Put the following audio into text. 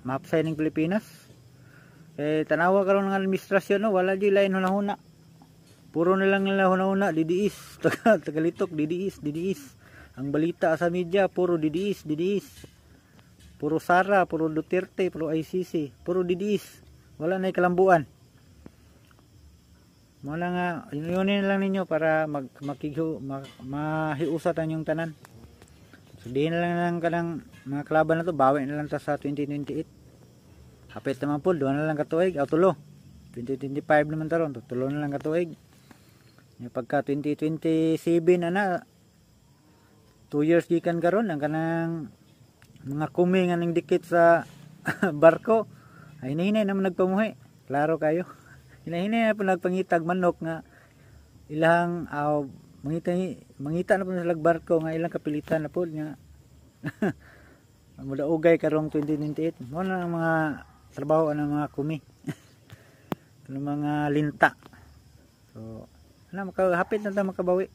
mapsay ning Pilipinas. Tanawa karon ng administrasyon no, wala di lain hunahuna. Puro nilang nila hunahuna didiis, tagalitok didiis. Ang balita sa media puro didiis. Puro Sara, puro Duterte, puro ICC, puro didiis. Wala na kalambuan. Wala nga, inunin lang ninyo para mahiusat ang yung tanan. So di na lang kanang mga kalaban na to, bawi na lang ta sa 2028. Hapit naman po, doon na lang katuig, tulo. 2025 naman taron, tulo na lang katuig. Pagka 2027 na 2 years gikan karon ang kanang mga kumi nga ning dikit sa barko. Ay hinahinay naman nagpamuhi. Klaro kayo. Hinahinay na po nagpangitag manok nga ilang mangita na po sa barko nga ilang kapilitan na po nga mudaugay karong 2028. Mo na ang mga trabaho ng mga kumi. Ng mga linta. So, makahapit na tayo makabawi.